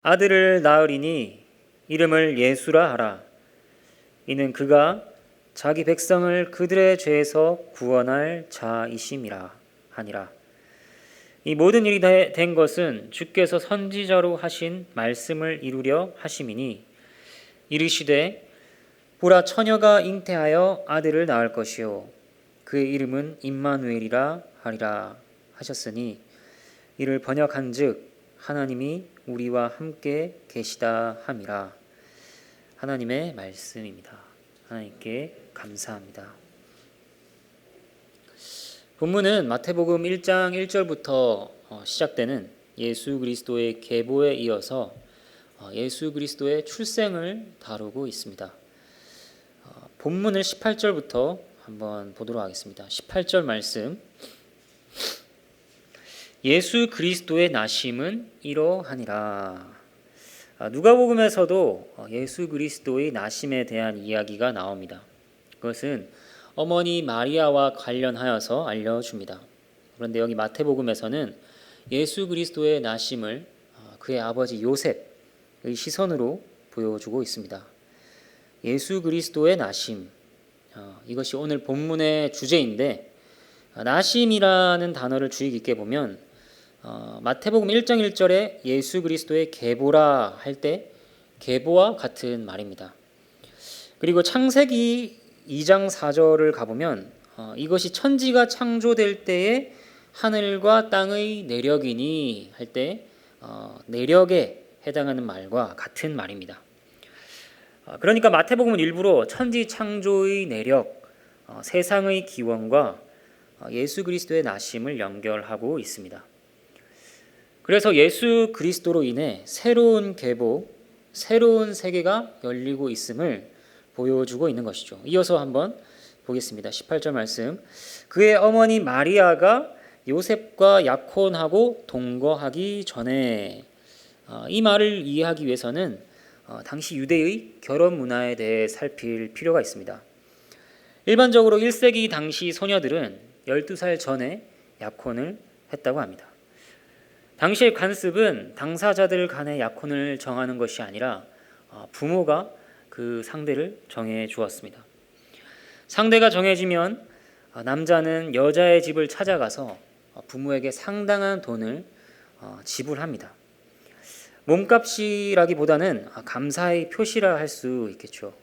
아들을 낳으리니 이름을 예수라 하라. 이는 그가 자기 백성을 그들의 죄에서 구원할 자이심이라 하니라. 이 모든 일이 된 것은 주께서 선지자로 하신 말씀을 이루려 하심이니, 이르시되 보라, 처녀가 잉태하여 아들을 낳을 것이요 그의 이름은 임마누엘이라 하리라 하셨으니, 이를 번역한즉 하나님이 우리와 함께 계시다 함이라. 하나님의 말씀입니다. 하나님께 감사합니다. 본문은 마태복음 1장 1절부터 시작되는 예수 그리스도의 계보에 이어서 예수 그리스도의 출생을 다루고 있습니다. 본문을 18절부터 한번 보도록 하겠습니다. 18절 말씀. 예수 그리스도의 나심은 이러하니라. 누가복음에서도 예수 그리스도의 나심에 대한 이야기가 나옵니다. 그것은 어머니 마리아와 관련하여서 알려줍니다. 그런데 여기 마태복음에서는 예수 그리스도의 나심을 그의 아버지 요셉의 시선으로 보여주고 있습니다. 예수 그리스도의 나심, 이것이 오늘 본문의 주제인데, 나심이라는 단어를 주의 깊게 보면 마태복음 1장 1절에 예수 그리스도의 계보라 할 때 계보와 같은 말입니다. 그리고 창세기 2장 4절을 가보면 이것이 천지가 창조될 때에 하늘과 땅의 내력이니 할 때 내력에 해당하는 말과 같은 말입니다. 그러니까 마태복음은 일부러 천지 창조의 내력, 세상의 기원과 예수 그리스도의 나심을 연결하고 있습니다. 그래서 예수 그리스도로 인해 새로운 계보, 새로운 세계가 열리고 있음을 보여주고 있는 것이죠. 이어서 한번 보겠습니다. 18절 말씀. 그의 어머니 마리아가 요셉과 약혼하고 동거하기 전에, 이 말을 이해하기 위해서는 당시 유대의 결혼 문화에 대해 살필 필요가 있습니다. 일반적으로 1세기 당시 소녀들은 12살 전에 약혼을 했다고 합니다. 당시의 관습은 당사자들 간의 약혼을 정하는 것이 아니라 부모가 그 상대를 정해 주었습니다. 상대가 정해지면 남자는 여자의 집을 찾아가서 부모에게 상당한 돈을 지불합니다. 몸값이라기보다는 감사의 표시라 할 수 있겠죠.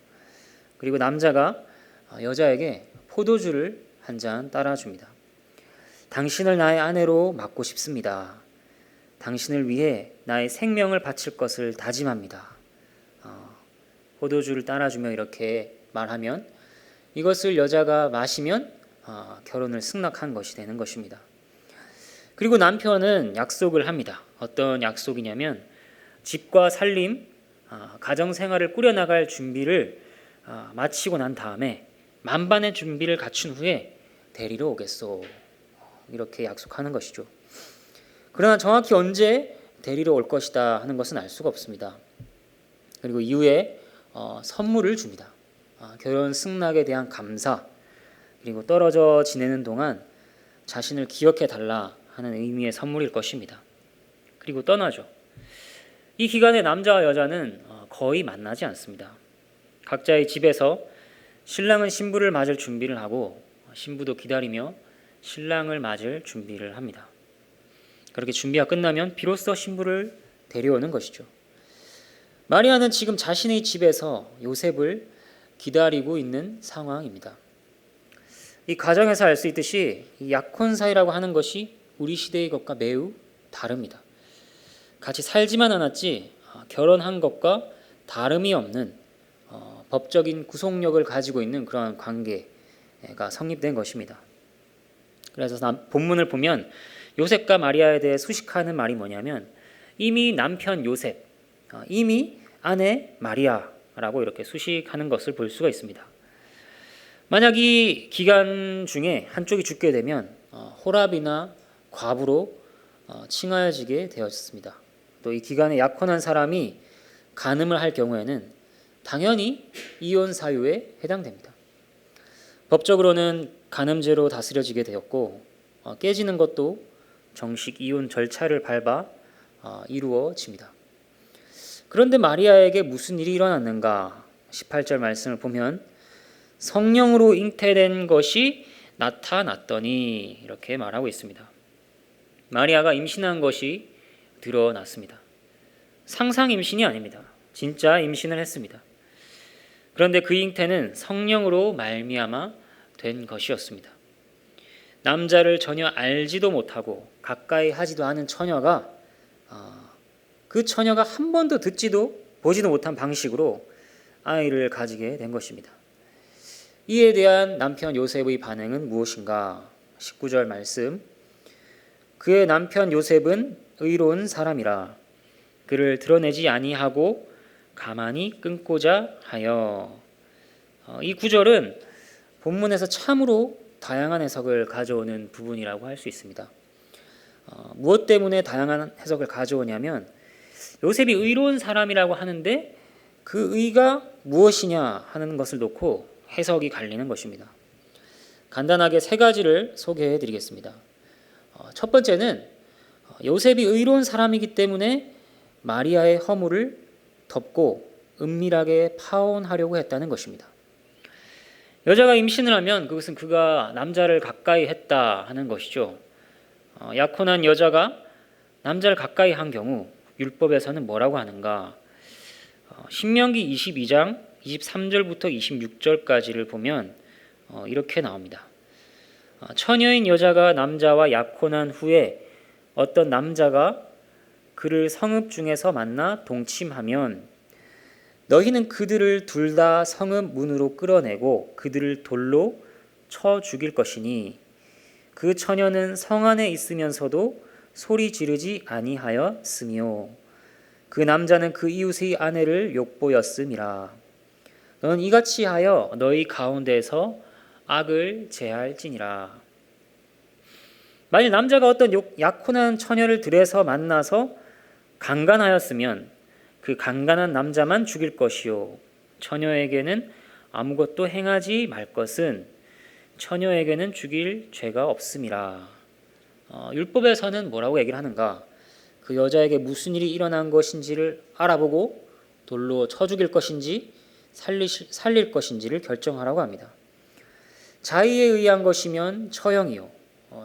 그리고 남자가 여자에게 포도주를 한 잔 따라줍니다. 당신을 나의 아내로 맡고 싶습니다. 당신을 위해 나의 생명을 바칠 것을 다짐합니다. 포도주를 따라주며 이렇게 말하면 이것을 여자가 마시면 결혼을 승낙한 것이 되는 것입니다. 그리고 남편은 약속을 합니다. 어떤 약속이냐면 집과 살림, 가정생활을 꾸려나갈 준비를 마치고 난 다음에 만반의 준비를 갖춘 후에 데리러 오겠소. 이렇게 약속하는 것이죠. 그러나 정확히 언제 데리러 올 것이다 하는 것은 알 수가 없습니다. 그리고 이후에 선물을 줍니다. 결혼 승낙에 대한 감사, 그리고 떨어져 지내는 동안 자신을 기억해 달라 하는 의미의 선물일 것입니다. 그리고 떠나죠. 이 기간에 남자와 여자는 거의 만나지 않습니다. 각자의 집에서 신랑은 신부를 맞을 준비를 하고 신부도 기다리며 신랑을 맞을 준비를 합니다. 그렇게 준비가 끝나면 비로소 신부를 데려오는 것이죠. 마리아는 지금 자신의 집에서 요셉을 기다리고 있는 상황입니다. 이 가정에서 알 수 있듯이 이 약혼 사이라고 하는 것이 우리 시대의 것과 매우 다릅니다. 같이 살지만 않았지 결혼한 것과 다름이 없는 법적인 구속력을 가지고 있는 그러한 관계가 성립된 것입니다. 그래서 본문을 보면 요셉과 마리아에 대해 수식하는 말이 뭐냐면 이미 남편 요셉, 이미 아내 마리아라고 이렇게 수식하는 것을 볼 수가 있습니다. 만약 이 기간 중에 한쪽이 죽게 되면 호랍이나 과부로 칭하여지게 되었습니다. 또 이 기간에 약혼한 사람이 간음을 할 경우에는 당연히 이혼 사유에 해당됩니다. 법적으로는 간음죄로 다스려지게 되었고 깨지는 것도 정식 이혼 절차를 밟아 이루어집니다. 그런데 마리아에게 무슨 일이 일어났는가? 18절 말씀을 보면 성령으로 잉태된 것이 나타났더니 이렇게 말하고 있습니다. 마리아가 임신한 것이 드러났습니다. 상상 임신이 아닙니다. 진짜 임신을 했습니다. 그런데 그 잉태는 성령으로 말미암아 된 것이었습니다. 남자를 전혀 알지도 못하고 가까이 하지도 않은 처녀가 그 처녀가 한 번도 듣지도 보지도 못한 방식으로 아이를 가지게 된 것입니다. 이에 대한 남편 요셉의 반응은 무엇인가? 19절 말씀. 그의 남편 요셉은 의로운 사람이라 그를 드러내지 아니하고 가만히 끊고자 하여. 이 구절은 본문에서 참으로 다양한 해석을 가져오는 부분이라고 할 수 있습니다. 무엇 때문에 다양한 해석을 가져오냐면 요셉이 의로운 사람이라고 하는데 그 의가 무엇이냐 하는 것을 놓고 해석이 갈리는 것입니다. 간단하게 세 가지를 소개해 드리겠습니다. 첫 번째는 요셉이 의로운 사람이기 때문에 마리아의 허물을 덮고 은밀하게 파혼하려고 했다는 것입니다. 여자가 임신을 하면 그것은 그가 남자를 가까이 했다 하는 것이죠. 약혼한 여자가 남자를 가까이 한 경우 율법에서는 뭐라고 하는가? 신명기 22장 23절부터 26절까지를 보면 이렇게 나옵니다. 처녀인 여자가 남자와 약혼한 후에 어떤 남자가 그를 성읍 중에서 만나 동침하면 너희는 그들을 둘 다 성읍 문으로 끌어내고 그들을 돌로 쳐 죽일 것이니 그 처녀는 성 안에 있으면서도 소리 지르지 아니하였으며 그 남자는 그 이웃의 아내를 욕보였음이라. 너는 이같이 하여 너희 가운데서 악을 제할지니라. 만일 남자가 어떤 약혼한 처녀를 들에서 만나서 강간하였으면 그 강간한 남자만 죽일 것이요 처녀에게는 아무것도 행하지 말 것은 처녀에게는 죽일 죄가 없음이라. 율법에서는 뭐라고 얘기를 하는가? 그 여자에게 무슨 일이 일어난 것인지를 알아보고 돌로 쳐 죽일 것인지 살릴 것인지를 결정하라고 합니다. 자의에 의한 것이면 처형이요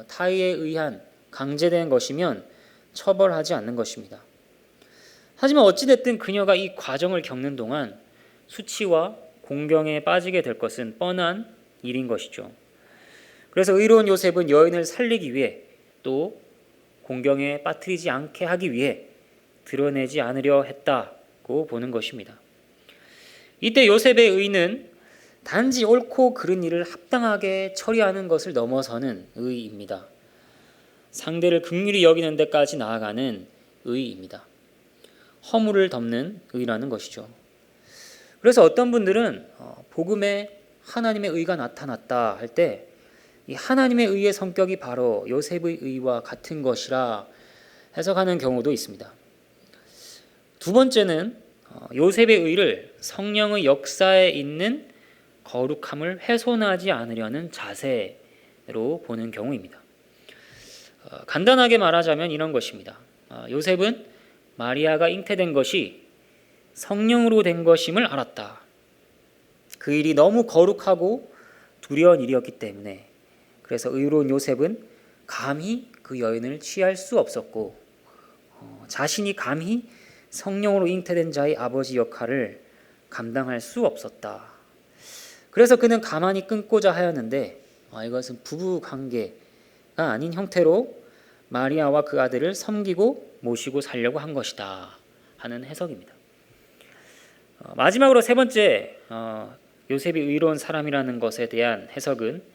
타의에 의한 강제된 것이면 처벌하지 않는 것입니다. 하지만 어찌됐든 그녀가 이 과정을 겪는 동안 수치와 공경에 빠지게 될 것은 뻔한 일인 것이죠. 그래서 의로운 요셉은 여인을 살리기 위해 또 공경에 빠뜨리지 않게 하기 위해 드러내지 않으려 했다고 보는 것입니다. 이때 요셉의 의는 단지 옳고 그른 일을 합당하게 처리하는 것을 넘어서는 의입니다. 상대를 긍휼히 여기는 데까지 나아가는 의입니다. 허물을 덮는 의라는 것이죠. 그래서 어떤 분들은 복음에 하나님의 의가 나타났다 할 때 이 하나님의 의의 성격이 바로 요셉의 의와 같은 것이라 해석하는 경우도 있습니다. 두 번째는 요셉의 의를 성령의 역사에 있는 거룩함을 훼손하지 않으려는 자세로 보는 경우입니다. 간단하게 말하자면 이런 것입니다. 요셉은 마리아가 잉태된 것이 성령으로 된 것임을 알았다. 그 일이 너무 거룩하고 두려운 일이었기 때문에 그래서 의로운 요셉은 감히 그 여인을 취할 수 없었고 자신이 감히 성령으로 잉태된 자의 아버지 역할을 감당할 수 없었다. 그래서 그는 가만히 끊고자 하였는데 이것은 부부 관계가 아닌 형태로 마리아와 그 아들을 섬기고 모시고 살려고 한 것이다 하는 해석입니다. 마지막으로 세 번째 요셉이 의로운 사람이라는 것에 대한 해석은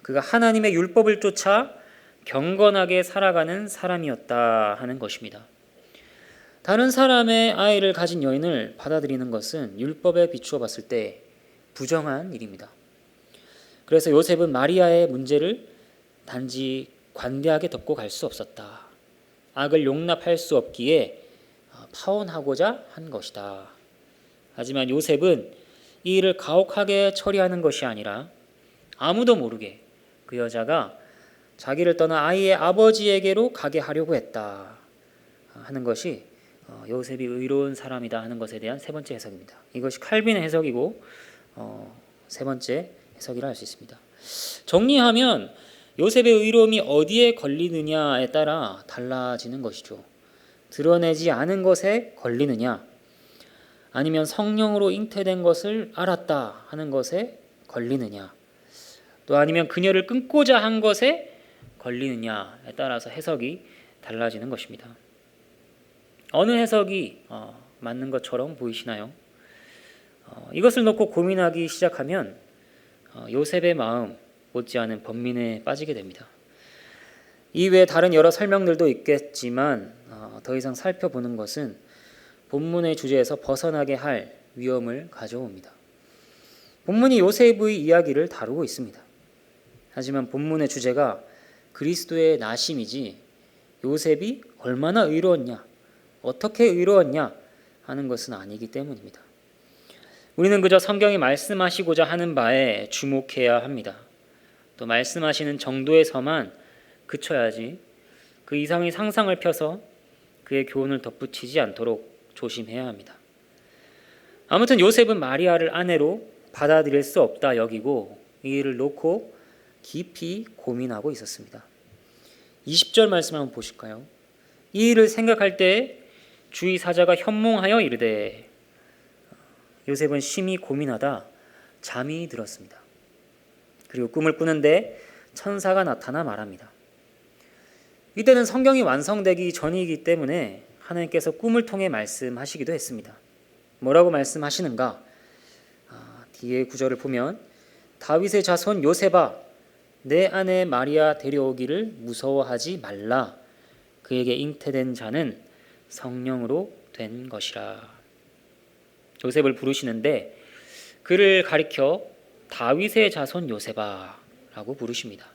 그가 하나님의 율법을 쫓아 경건하게 살아가는 사람이었다 하는 것입니다. 다른 사람의 아이를 가진 여인을 받아들이는 것은 율법에 비추어 봤을 때 부정한 일입니다. 그래서 요셉은 마리아의 문제를 단지 관대하게 덮고 갈 수 없었다. 악을 용납할 수 없기에 파혼하고자 한 것이다. 하지만 요셉은 이 일을 가혹하게 처리하는 것이 아니라 아무도 모르게 그 여자가 자기를 떠나 아이의 아버지에게로 가게 하려고 했다 하는 것이 요셉이 의로운 사람이다 하는 것에 대한 세 번째 해석입니다. 이것이 칼빈의 해석이고 세 번째 해석이라 할 수 있습니다. 정리하면 요셉의 의로움이 어디에 걸리느냐에 따라 달라지는 것이죠. 드러내지 않은 것에 걸리느냐, 아니면 성령으로 잉태된 것을 알았다 하는 것에 걸리느냐, 또 아니면 그녀를 끊고자 한 것에 걸리느냐에 따라서 해석이 달라지는 것입니다. 어느 해석이 맞는 것처럼 보이시나요? 이것을 놓고 고민하기 시작하면 요셉의 마음 못지않은 번민에 빠지게 됩니다. 이외에 다른 여러 설명들도 있겠지만 더 이상 살펴보는 것은 본문의 주제에서 벗어나게 할 위험을 가져옵니다. 본문이 요셉의 이야기를 다루고 있습니다. 하지만 본문의 주제가 그리스도의 나심이지 요셉이 얼마나 의로웠냐, 어떻게 의로웠냐 하는 것은 아니기 때문입니다. 우리는 그저 성경이 말씀하시고자 하는 바에 주목해야 합니다. 또 말씀하시는 정도에서만 그쳐야지 그 이상의 상상을 펴서 그의 교훈을 덧붙이지 않도록 조심해야 합니다. 아무튼 요셉은 마리아를 아내로 받아들일 수 없다 여기고 이 일을 놓고 깊이 고민하고 있었습니다. 20절 말씀 한번 보실까요? 이 일을 생각할 때 주의 사자가 현몽하여 이르되, 요셉은 심히 고민하다 잠이 들었습니다. 그리고 꿈을 꾸는데 천사가 나타나 말합니다. 이때는 성경이 완성되기 전이기 때문에 하나님께서 꿈을 통해 말씀하시기도 했습니다. 뭐라고 말씀하시는가? 뒤에 구절을 보면 다윗의 자손 요셉아, 내 아내 마리아 데려오기를 무서워하지 말라. 그에게 잉태된 자는 성령으로 된 것이라. 요셉을 부르시는데 그를 가리켜 다윗의 자손 요셉아 라고 부르십니다.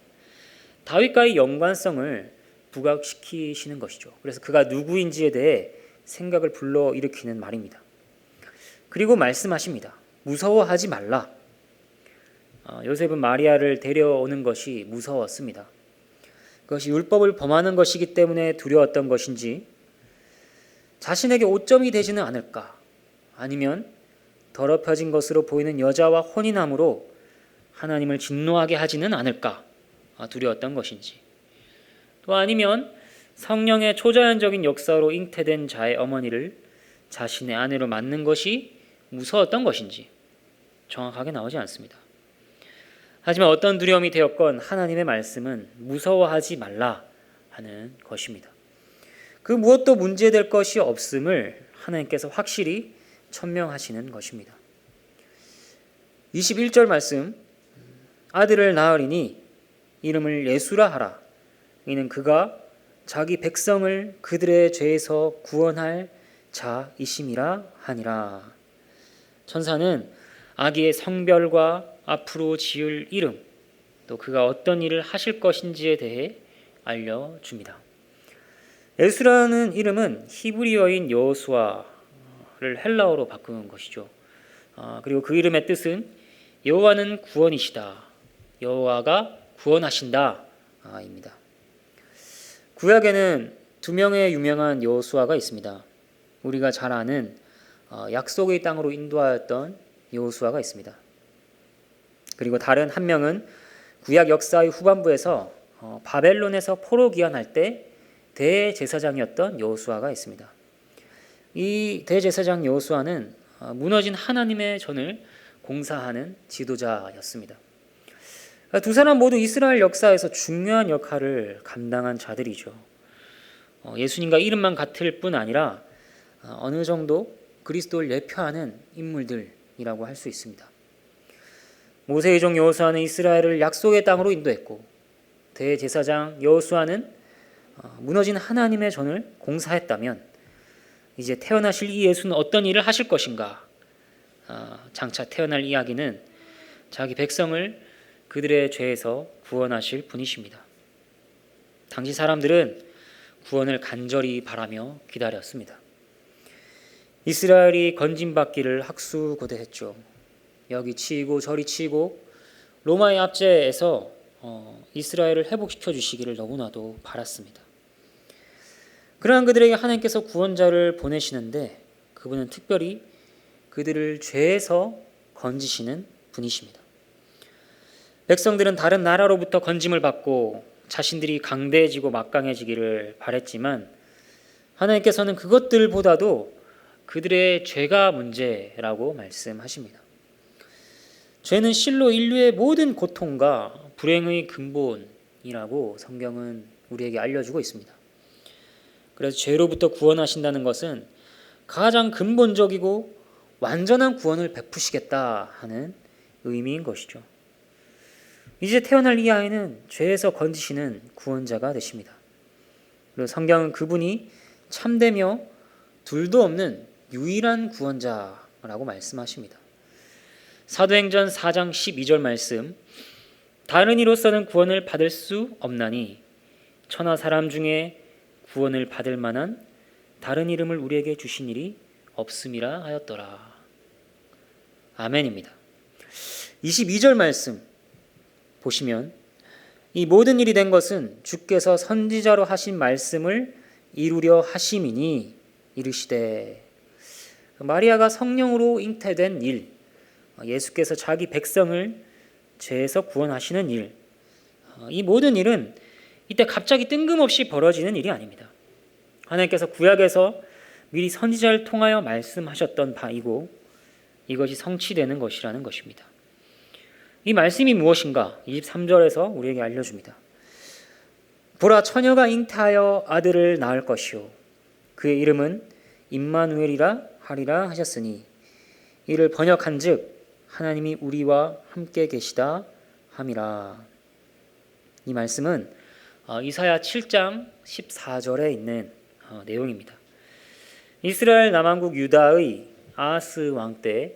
다윗과의 연관성을 부각시키시는 것이죠. 그래서 그가 누구인지에 대해 생각을 불러일으키는 말입니다. 그리고 말씀하십니다. 무서워하지 말라. 요셉은 마리아를 데려오는 것이 무서웠습니다. 그것이 율법을 범하는 것이기 때문에 두려웠던 것인지, 자신에게 오점이 되지는 않을까, 아니면 더럽혀진 것으로 보이는 여자와 혼인함으로 하나님을 진노하게 하지는 않을까 두려웠던 것인지, 또 아니면 성령의 초자연적인 역사로 잉태된 자의 어머니를 자신의 아내로 맞는 것이 무서웠던 것인지 정확하게 나오지 않습니다. 하지만 어떤 두려움이 되었건 하나님의 말씀은 무서워하지 말라 하는 것입니다. 그 무엇도 문제될 것이 없음을 하나님께서 확실히 천명하시는 것입니다. 21절 말씀, 아들을 낳으리니 이름을 예수라 하라. 이는 그가 자기 백성을 그들의 죄에서 구원할 자이심이라 하니라. 천사는 아기의 성별과 앞으로 지을 이름, 또 그가 어떤 일을 하실 것인지에 대해 알려줍니다. 예수라는 이름은 히브리어인 여호수아를 헬라어로 바꾼 것이죠. 그리고 그 이름의 뜻은 여호와는 구원이시다, 여호와가 구원하신다 입니다. 구약에는 두 명의 유명한 여호수아가 있습니다. 우리가 잘 아는 약속의 땅으로 인도하였던 여호수아가 있습니다. 그리고 다른 한 명은 구약 역사의 후반부에서 바벨론에서 포로 귀환할 때 대제사장이었던 여호수아가 있습니다. 이 대제사장 여호수아는 무너진 하나님의 전을 공사하는 지도자였습니다. 두 사람 모두 이스라엘 역사에서 중요한 역할을 감당한 자들이죠. 예수님과 이름만 같을 뿐 아니라 어느 정도 그리스도를 예표하는 인물들이라고 할 수 있습니다. 모세의 종 여호수아는 이스라엘을 약속의 땅으로 인도했고, 대제사장 여호수아는 무너진 하나님의 전을 공사했다면 이제 태어나실 이 예수는 어떤 일을 하실 것인가? 장차 태어날 이야기는 자기 백성을 그들의 죄에서 구원하실 분이십니다. 당시 사람들은 구원을 간절히 바라며 기다렸습니다. 이스라엘이 건진받기를 학수고대했죠. 여기 치이고 저리 치이고 로마의 압제에서 이스라엘을 회복시켜 주시기를 너무나도 바랐습니다. 그러한 그들에게 하나님께서 구원자를 보내시는데 그분은 특별히 그들을 죄에서 건지시는 분이십니다. 백성들은 다른 나라로부터 건짐을 받고 자신들이 강대해지고 막강해지기를 바랬지만 하나님께서는 그것들보다도 그들의 죄가 문제라고 말씀하십니다. 죄는 실로 인류의 모든 고통과 불행의 근본이라고 성경은 우리에게 알려주고 있습니다. 그래서 죄로부터 구원하신다는 것은 가장 근본적이고 완전한 구원을 베푸시겠다 하는 의미인 것이죠. 이제 태어날 이 아이는 죄에서 건지시는 구원자가 되십니다. 그리고 성경은 그분이 참되며 둘도 없는 유일한 구원자라고 말씀하십니다. 사도행전 4장 12절 말씀, 다른 이로서는 구원을 받을 수 없나니 천하 사람 중에 구원을 받을 만한 다른 이름을 우리에게 주신 일이 없음이라 하였더라. 아멘입니다. 22절 말씀 보시면 이 모든 일이 된 것은 주께서 선지자로 하신 말씀을 이루려 하심이니 이르시되, 마리아가 성령으로 잉태된 일, 예수께서 자기 백성을 죄에서 구원하시는 일, 이 모든 일은 이때 갑자기 뜬금없이 벌어지는 일이 아닙니다. 하나님께서 구약에서 미리 선지자를 통하여 말씀하셨던 바이고 이것이 성취되는 것이라는 것입니다. 이 말씀이 무엇인가? 23절에서 우리에게 알려줍니다. 보라, 처녀가 잉태하여 아들을 낳을 것이요 그의 이름은 임마누엘이라 하리라 하셨으니 이를 번역한즉 하나님이 우리와 함께 계시다 함이라. 이 말씀은 이사야 7장 14절에 있는 내용입니다. 이스라엘 남왕국 유다의 아하스 왕 때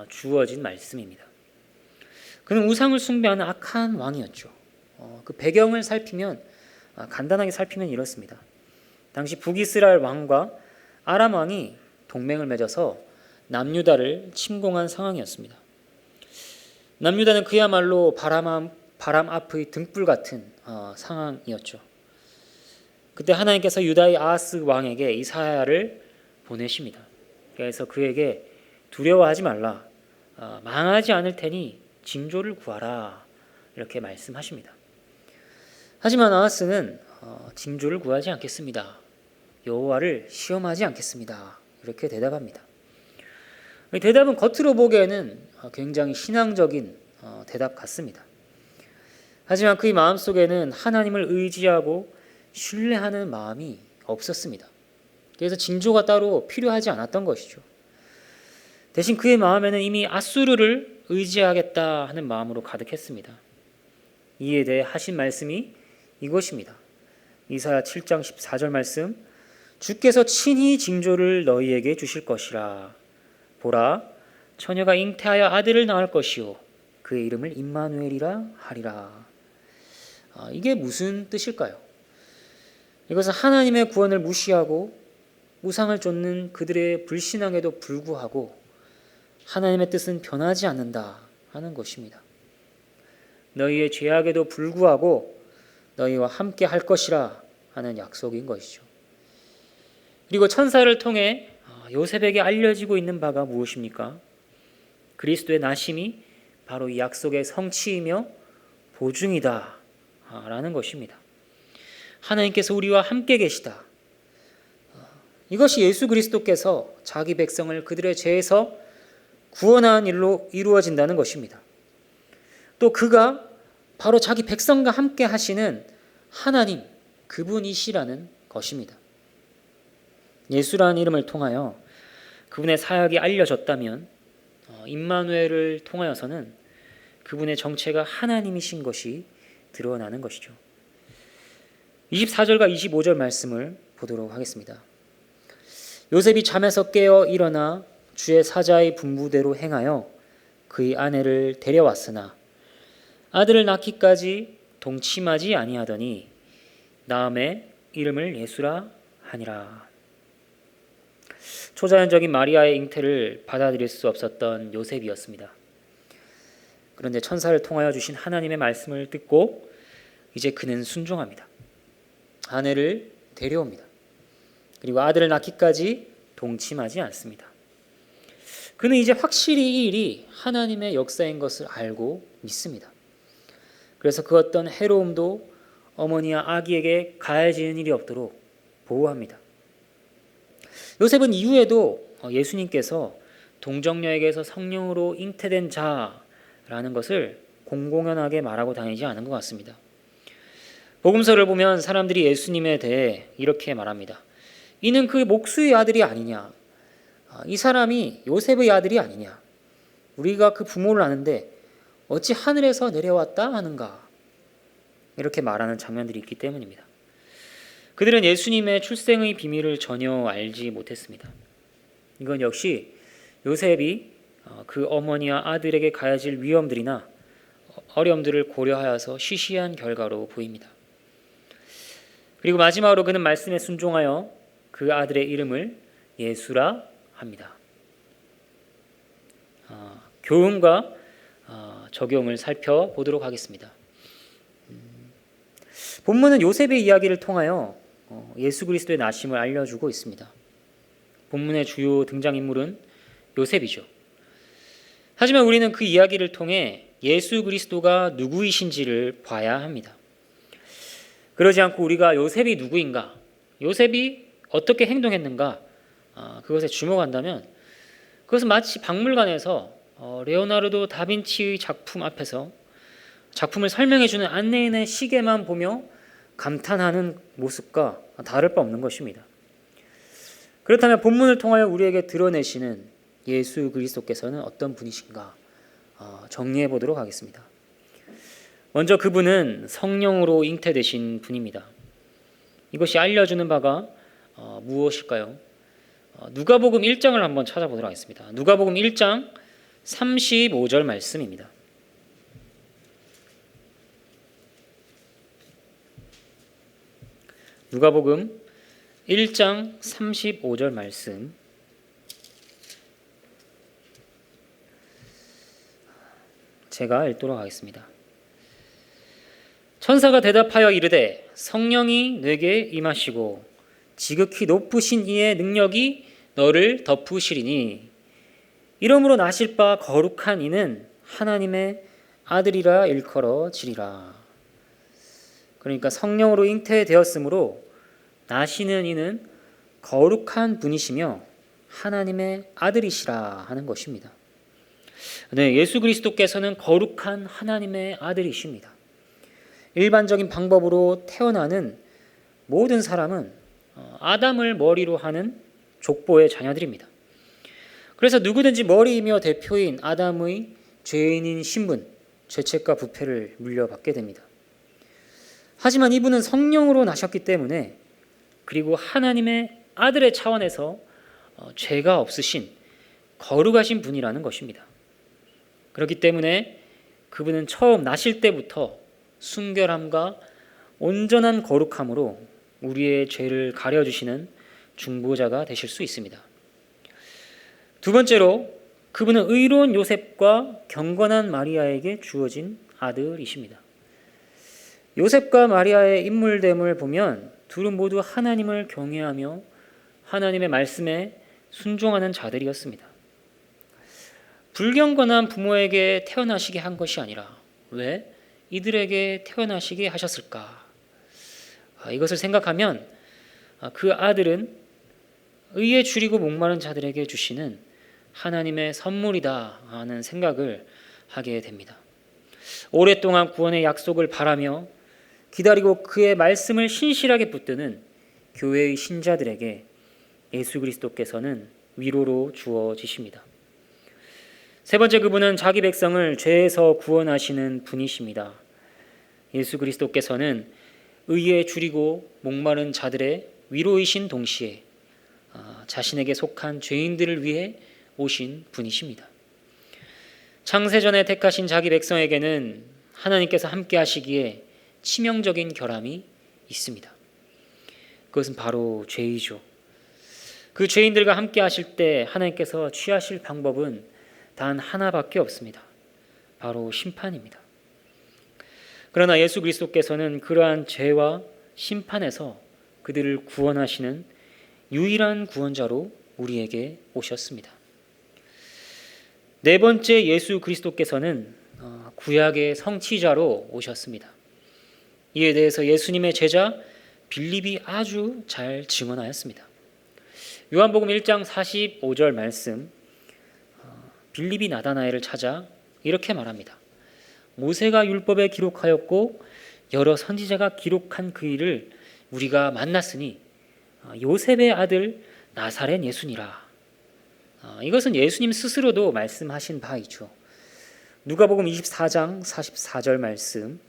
주어진 말씀입니다. 그는 우상을 숭배하는 악한 왕이었죠. 그 배경을 살피면 간단하게 살피면 이렇습니다. 당시 북이스라엘 왕과 아람 왕이 동맹을 맺어서 남유다를 침공한 상황이었습니다. 남유다는 그야말로 바람 앞의 등불 같은 상황이었죠. 그때 하나님께서 유다의 아하스 왕에게 이사야를 보내십니다. 그래서 그에게 두려워하지 말라, 망하지 않을 테니 징조를 구하라, 이렇게 말씀하십니다. 하지만 아하스는 징조를 구하지 않겠습니다. 여호와를 시험하지 않겠습니다. 이렇게 대답합니다. 이 대답은 겉으로 보기에는 굉장히 신앙적인 대답 같습니다. 하지만 그의 마음속에는 하나님을 의지하고 신뢰하는 마음이 없었습니다. 그래서 징조가 따로 필요하지 않았던 것이죠. 대신 그의 마음에는 이미 아수르를 의지하겠다 하는 마음으로 가득했습니다. 이에 대해 하신 말씀이 이것입니다. 이사야 7장 14절 말씀, 주께서 친히 징조를 너희에게 주실 것이라. 보라, 처녀가 잉태하여 아들을 낳을 것이요 그의 이름을 임마누엘이라 하리라. 이게 무슨 뜻일까요? 이것은 하나님의 구원을 무시하고 우상을 쫓는 그들의 불신앙에도 불구하고 하나님의 뜻은 변하지 않는다 하는 것입니다. 너희의 죄악에도 불구하고 너희와 함께 할 것이라 하는 약속인 것이죠. 그리고 천사를 통해 요셉에게 알려지고 있는 바가 무엇입니까? 그리스도의 나심이 바로 이 약속의 성취이며 보증이다 라는 것입니다. 하나님께서 우리와 함께 계시다. 이것이 예수 그리스도께서 자기 백성을 그들의 죄에서 구원한 일로 이루어진다는 것입니다. 또 그가 바로 자기 백성과 함께 하시는 하나님, 그분이시라는 것입니다. 예수라는 이름을 통하여 그분의 사역이 알려졌다면 임마누엘을 통하여서는 그분의 정체가 하나님이신 것이 드러나는 것이죠. 24절과 25절 말씀을 보도록 하겠습니다. 요셉이 잠에서 깨어 일어나 주의 사자의 분부대로 행하여 그의 아내를 데려왔으나 아들을 낳기까지 동침하지 아니하더니 다음에 이름을 예수라 하니라. 초자연적인 마리아의 잉태를 받아들일 수 없었던 요셉이었습니다. 그런데 천사를 통하여 주신 하나님의 말씀을 듣고 이제 그는 순종합니다. 아내를 데려옵니다. 그리고 아들을 낳기까지 동침하지 않습니다. 그는 이제 확실히 이 일이 하나님의 역사인 것을 알고 믿습니다. 그래서 그 어떤 해로움도 어머니와 아기에게 가해지는 일이 없도록 보호합니다. 요셉은 이후에도 예수님께서 동정녀에게서 성령으로 잉태된 자라는 것을 공공연하게 말하고 다니지 않은 것 같습니다. 복음서를 보면 사람들이 예수님에 대해 이렇게 말합니다. 이는 그 목수의 아들이 아니냐? 이 사람이 요셉의 아들이 아니냐? 우리가 그 부모를 아는데 어찌 하늘에서 내려왔다 하는가? 이렇게 말하는 장면들이 있기 때문입니다. 그들은 예수님의 출생의 비밀을 전혀 알지 못했습니다. 이건 역시 요셉이 그 어머니와 아들에게 가해질 위험들이나 어려움들을 고려하여서 시시한 결과로 보입니다. 그리고 마지막으로 그는 말씀에 순종하여 그 아들의 이름을 예수라 합니다. 교훈과 적용을 살펴보도록 하겠습니다. 본문은 요셉의 이야기를 통하여 예수 그리스도의 나심을 알려주고 있습니다. 본문의 주요 등장인물은 요셉이죠. 하지만 우리는 그 이야기를 통해 예수 그리스도가 누구이신지를 봐야 합니다. 그러지 않고 우리가 요셉이 누구인가, 요셉이 어떻게 행동했는가, 그것에 주목한다면 그것은 마치 박물관에서 레오나르도 다빈치의 작품 앞에서 작품을 설명해주는 안내인의 시계만 보며 감탄하는 모습과 다를 바 없는 것입니다. 그렇다면 본문을 통하여 우리에게 드러내시는 예수 그리스도께서는 어떤 분이신가 정리해 보도록 하겠습니다. 먼저 그분은 성령으로 잉태되신 분입니다. 이것이 알려주는 바가 무엇일까요? 누가복음 1장을 한번 찾아보도록 하겠습니다. 누가복음 1장 35절 말씀입니다. 누가복음 1장 35절 말씀, 제가 읽도록 하겠습니다. 천사가 대답하여 이르되 성령이 내게 임하시고 지극히 높으신 이의 능력이 너를 덮으시리니 이러므로 나실 바 거룩한 이는 하나님의 아들이라 일컬어지리라. 그러니까 성령으로 잉태되었으므로 나시는 이는 거룩한 분이시며 하나님의 아들이시라 하는 것입니다. 네, 예수 그리스도께서는 거룩한 하나님의 아들이십니다. 일반적인 방법으로 태어나는 모든 사람은 아담을 머리로 하는 족보의 자녀들입니다. 그래서 누구든지 머리이며 대표인 아담의 죄인인 신분, 죄책과 부패를 물려받게 됩니다. 하지만 이분은 성령으로 나셨기 때문에, 그리고 하나님의 아들의 차원에서 죄가 없으신 거룩하신 분이라는 것입니다. 그렇기 때문에 그분은 처음 나실 때부터 순결함과 온전한 거룩함으로 우리의 죄를 가려주시는 중보자가 되실 수 있습니다. 두 번째로 그분은 의로운 요셉과 경건한 마리아에게 주어진 아들이십니다. 요셉과 마리아의 인물됨을 보면 둘은 모두 하나님을 경외하며 하나님의 말씀에 순종하는 자들이었습니다. 불경건한 부모에게 태어나시게 한 것이 아니라 왜 이들에게 태어나시게 하셨을까? 이것을 생각하면 그 아들은 의에 줄이고 목마른 자들에게 주시는 하나님의 선물이다 하는 생각을 하게 됩니다. 오랫동안 구원의 약속을 바라며 기다리고 그의 말씀을 신실하게 붙드는 교회의 신자들에게 예수 그리스도께서는 위로로 주어지십니다. 세 번째, 그분은 자기 백성을 죄에서 구원하시는 분이십니다. 예수 그리스도께서는 의에 줄이고 목마른 자들의 위로이신 동시에 자신에게 속한 죄인들을 위해 오신 분이십니다. 창세전에 택하신 자기 백성에게는 하나님께서 함께 하시기에 치명적인 결함이 있습니다. 그것은 바로 죄이죠. 그 죄인들과 함께 하실 때 하나님께서 취하실 방법은 단 하나밖에 없습니다. 바로 심판입니다. 그러나 예수 그리스도께서는 그러한 죄와 심판에서 그들을 구원하시는 유일한 구원자로 우리에게 오셨습니다. 네 번째, 예수 그리스도께서는 구약의 성취자로 오셨습니다. 이에 대해서 예수님의 제자 빌립이 아주 잘 증언하였습니다. 요한복음 1장 45절 말씀, 빌립이 나다나엘을 찾아 이렇게 말합니다. 모세가 율법에 기록하였고 여러 선지자가 기록한 그 일을 우리가 만났으니 요셉의 아들 나사렛 예수니라. 이것은 예수님 스스로도 말씀하신 바이죠. 누가복음 24장 44절 말씀,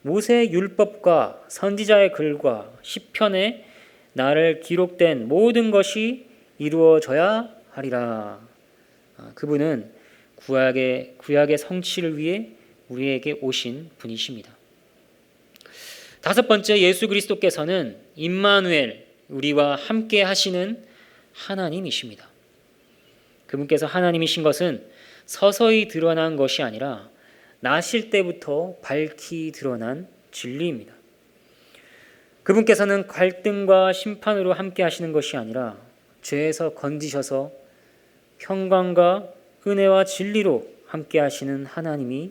모세의 율법과 선지자의 글과 시편에 나를 기록된 모든 것이 이루어져야 하리라. 그분은 구약의 성취를 위해 우리에게 오신 분이십니다. 다섯 번째, 예수 그리스도께서는 임마누엘, 우리와 함께 하시는 하나님이십니다. 그분께서 하나님이신 것은 서서히 드러난 것이 아니라 나실 때부터 밝히 드러난 진리입니다. 그분께서는 갈등과 심판으로 함께 하시는 것이 아니라 죄에서 건지셔서 평강과 은혜와 진리로 함께 하시는 하나님이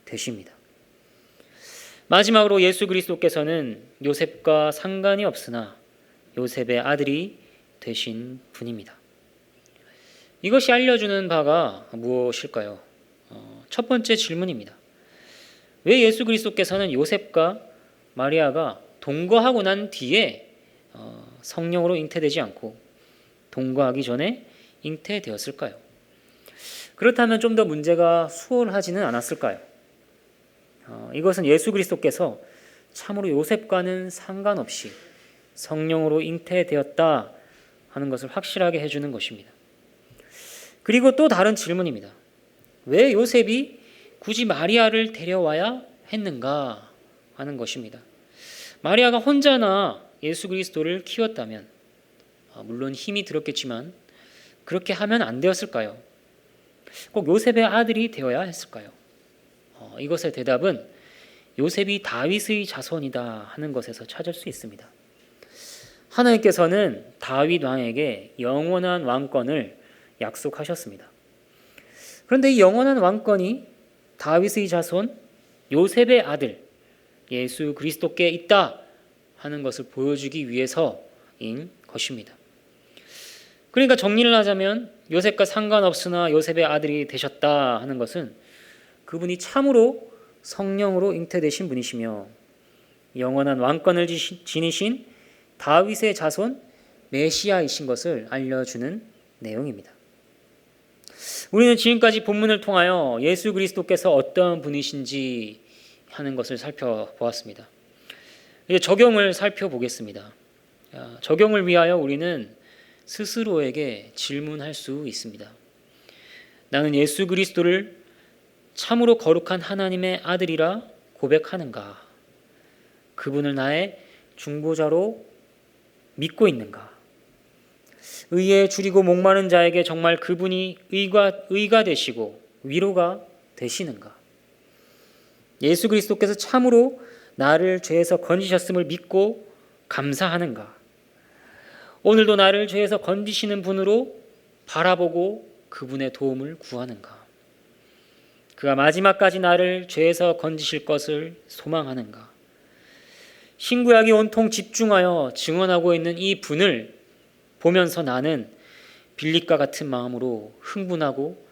되십니다. 마지막으로 예수 그리스도께서는 요셉과 상관이 없으나 요셉의 아들이 되신 분입니다. 이것이 알려주는 바가 무엇일까요? 첫 번째 질문입니다. 왜 예수 그리스도께서는 요셉과 마리아가 동거하고 난 뒤에 성령으로 잉태되지 않고 동거하기 전에 잉태되었을까요? 그렇다면 좀 더 문제가 수월하지는 않았을까요? 이것은 예수 그리스도께서 참으로 요셉과는 상관없이 성령으로 잉태되었다 하는 것을 확실하게 해주는 것입니다. 그리고 또 다른 질문입니다. 왜 요셉이 굳이 마리아를 데려와야 했는가 하는 것입니다. 마리아가 혼자나 예수 그리스도를 키웠다면 물론 힘이 들었겠지만 그렇게 하면 안 되었을까요? 꼭 요셉의 아들이 되어야 했을까요? 이것의 대답은 요셉이 다윗의 자손이다 하는 것에서 찾을 수 있습니다. 하나님께서는 다윗 왕에게 영원한 왕권을 약속하셨습니다. 그런데 이 영원한 왕권이 다윗의 자손 요셉의 아들 예수 그리스도께 있다 하는 것을 보여주기 위해서인 것입니다. 그러니까 정리를 하자면 요셉과 상관없으나 요셉의 아들이 되셨다 하는 것은 그분이 참으로 성령으로 잉태되신 분이시며 영원한 왕권을 지니신 다윗의 자손 메시아이신 것을 알려주는 내용입니다. 우리는 지금까지 본문을 통하여 예수 그리스도께서 어떤 분이신지 하는 것을 살펴보았습니다. 이제 적용을 살펴보겠습니다. 적용을 위하여 우리는 스스로에게 질문할 수 있습니다. 나는 예수 그리스도를 참으로 거룩한 하나님의 아들이라 고백하는가? 그분을 나의 중보자로 믿고 있는가? 의에 줄이고 목마른 자에게 정말 그분이 의가 되시고 위로가 되시는가? 예수 그리스도께서 참으로 나를 죄에서 건지셨음을 믿고 감사하는가? 오늘도 나를 죄에서 건지시는 분으로 바라보고 그분의 도움을 구하는가? 그가 마지막까지 나를 죄에서 건지실 것을 소망하는가? 신구약이 온통 집중하여 증언하고 있는 이 분을 보면서 나는 빌립과 같은 마음으로 흥분하고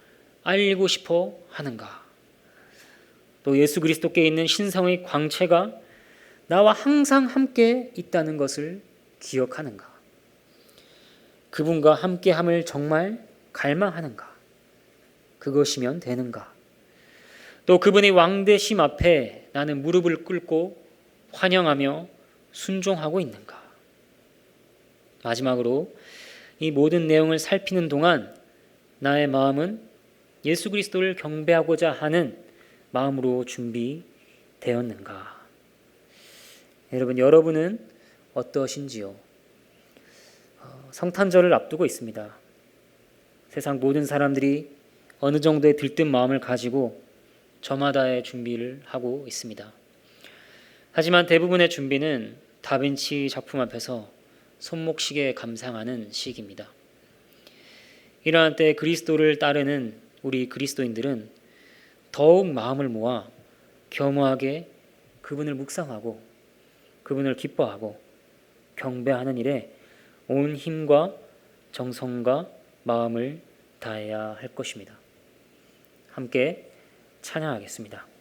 알리고 싶어 하는가? 또 예수 그리스도께 있는 신성의 광채가 나와 항상 함께 있다는 것을 기억하는가? 그분과 함께함을 정말 갈망하는가? 그것이면 되는가? 또 그분의 왕되심 앞에 나는 무릎을 꿇고 환영하며 순종하고 있는가? 마지막으로 이 모든 내용을 살피는 동안 나의 마음은 예수 그리스도를 경배하고자 하는 마음으로 준비되었는가? 여러분은 어떠신지요? 성탄절을 앞두고 있습니다. 세상 모든 사람들이 어느 정도의 들뜬 마음을 가지고 저마다의 준비를 하고 있습니다. 하지만 대부분의 준비는 다빈치 작품 앞에서 손목시계 감상하는 시기입니다. 이러한 때 그리스도를 따르는 우리 그리스도인들은 더욱 마음을 모아 겸허하게 그분을 묵상하고 그분을 기뻐하고 경배하는 일에 온 힘과 정성과 마음을 다해야 할 것입니다. 함께 찬양하겠습니다.